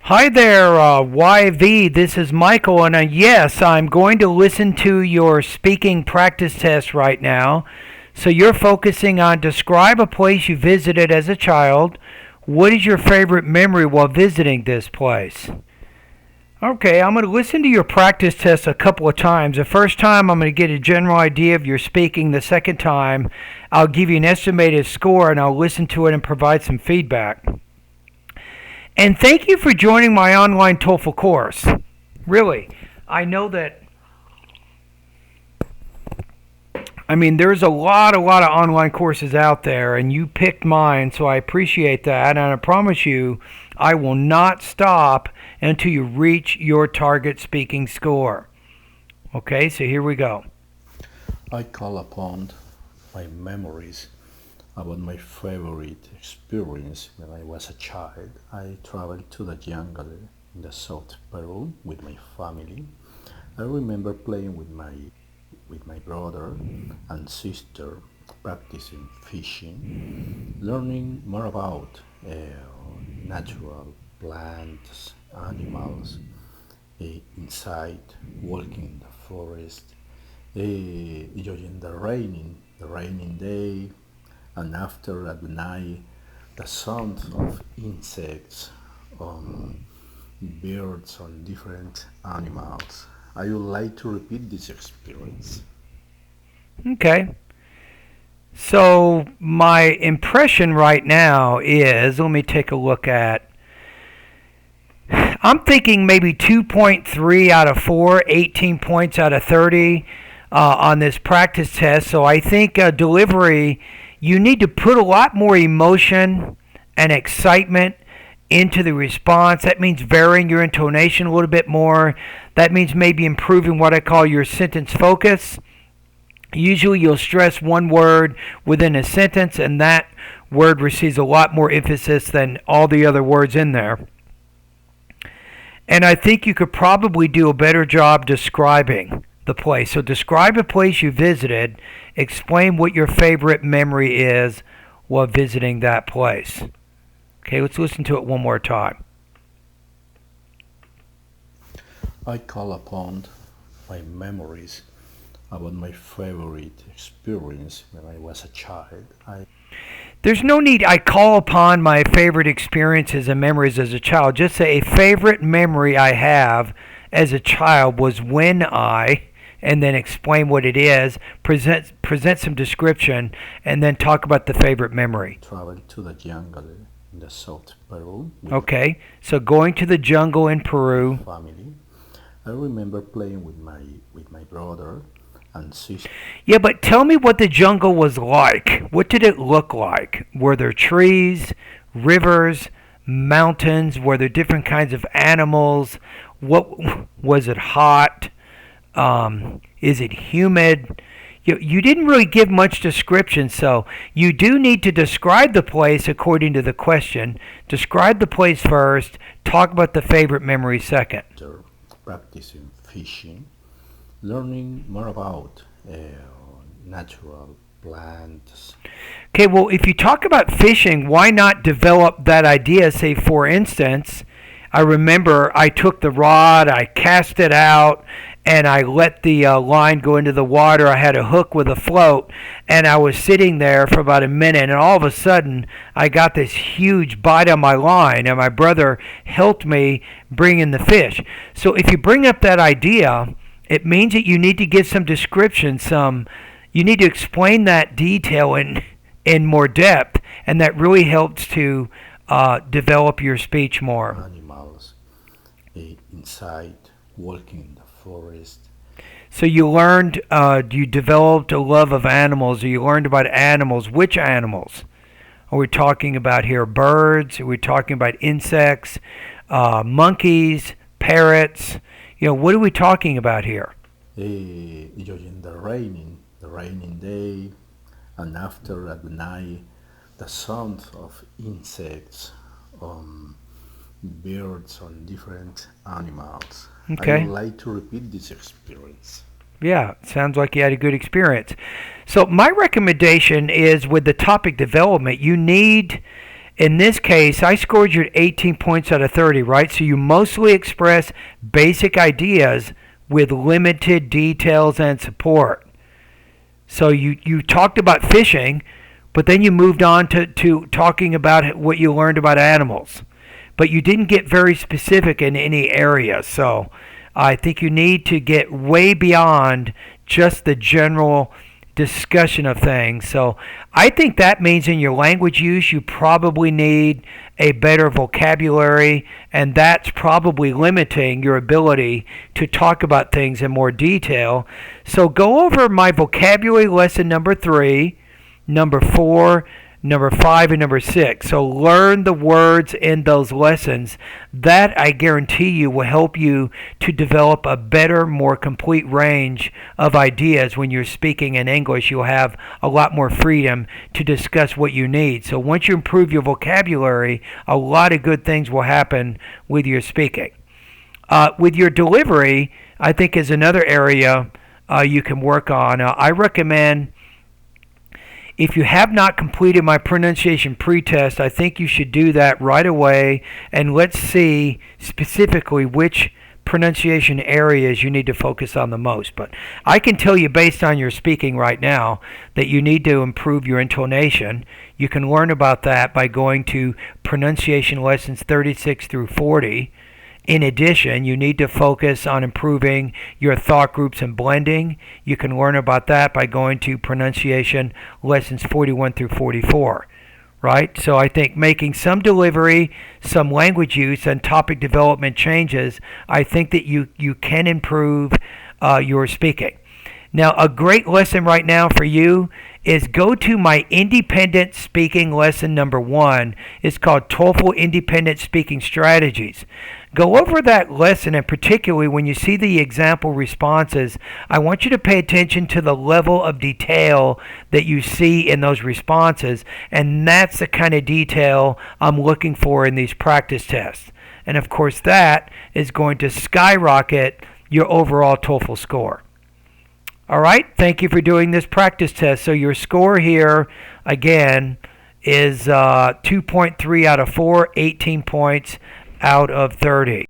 Hi there, YV. This is Michael, and yes, I'm going to listen to your speaking practice test right now. So you're focusing on describe a place you visited as a child. What is your favorite memory while visiting this place? Okay, I'm going to listen to your practice test a couple of times. The first time, I'm going to get a general idea of your speaking. The second time, I'll give you an estimated score, and I'll listen to it and provide some feedback. And thank you for joining my online TOEFL course. Really, I know that, there's a lot of online courses out there, and you picked mine, so I appreciate that. And I promise you, I will not stop until you reach your target speaking score. Okay, so here we go. I call upon my memories about my favorite experience when I was a child. I traveled to the jungle in the South Peru with my family. I remember playing with my brother and sister, practicing fishing, learning more about natural plants, animals, inside, walking in the forest, enjoying the raining day, and after at night, the sound of insects, um, birds, and different animals. I would like to repeat this experience. Okay. So my impression right now is, let me take a look at, I'm thinking maybe 2.3 out of 4, 18 points out of 30 on this practice test. So I think delivery, you need to put a lot more emotion and excitement into the response. That means varying your intonation a little bit more. That means maybe improving what I call your sentence focus. Usually you'll stress one word within a sentence, and that word receives a lot more emphasis than all the other words in there. And I think you could probably do a better job describing the place. So describe a place you visited, explain what your favorite memory is while visiting that place. Okay, let's listen to it one more time. I call upon my memories about my favorite experience when I was a child. There's no need, I call upon my favorite experiences and memories as a child. Just say a favorite memory I have as a child was when and then explain what it is, present some description, and then talk about the favorite memory. Traveled to the jungle in the South Peru with Okay, so going to the jungle in Peru. my family. I remember playing with my brother and sister. Yeah, but tell me what the jungle was like. What did it look like? Were there trees, rivers, mountains? Were there different kinds of animals? What was it hot? Is it humid? You didn't really give much description, so you do need to describe the place according to the question. Describe the place first, talk about the favorite memory second. Practicing fishing, learning more about natural plants. Okay, well, if you talk about fishing, why not develop that idea? Say, for instance, I remember I took the rod, I cast it out, and I let the line go into the water. I had a hook with a float, and I was sitting there for about a minute, and all of a sudden, I got this huge bite on my line, and my brother helped me bring in the fish. So if you bring up that idea, it means that you need to give some description, you need to explain that detail in more depth, and that really helps to develop your speech more. Animals inside, walking in the forest. So you developed a love of animals, or you learned about animals. Which animals? Are we talking about here birds? Are we talking about insects, monkeys, parrots? What are we talking about here? Enjoying the raining day, and after at night, the sound of insects, birds, and different animals. I Okay. would like to repeat this experience. Yeah, sounds like you had a good experience. So my recommendation is with the topic development, you need In this case, I scored you at 18 points out of 30, right? So you mostly express basic ideas with limited details and support. So you talked about fishing, but then you moved on to talking about what you learned about animals. But you didn't get very specific in any area. So I think you need to get way beyond just the general discussion of things. So I think that means in your language use you probably need a better vocabulary, and that's probably limiting your ability to talk about things in more detail. So go over my vocabulary lesson number 3, number 4, number 5, and number 6. So learn the words in those lessons. That, I guarantee you, will help you to develop a better, more complete range of ideas. When you're speaking in English, you'll have a lot more freedom to discuss what you need. So once you improve your vocabulary, a lot of good things will happen with your speaking. With your delivery, I think is another area you can work on. I recommend, if you have not completed my pronunciation pretest, I think you should do that right away, and let's see specifically which pronunciation areas you need to focus on the most. But I can tell you based on your speaking right now that you need to improve your intonation. You can learn about that by going to pronunciation lessons 36 through 40. In addition, you need to focus on improving your thought groups and blending. You can learn about that by going to pronunciation lessons 41 through 44, right? So I think making some delivery, some language use, and topic development changes, I think that you can improve your speaking. Now, a great lesson right now for you is go to my independent speaking lesson number 1. It's called TOEFL Independent Speaking Strategies. Go over that lesson, and particularly when you see the example responses, I want you to pay attention to the level of detail that you see in those responses, and that's the kind of detail I'm looking for in these practice tests. And of course, that is going to skyrocket your overall TOEFL score. All right, thank you for doing this practice test. So your score here, again, is 2.3 out of 4, 18 points out of 30.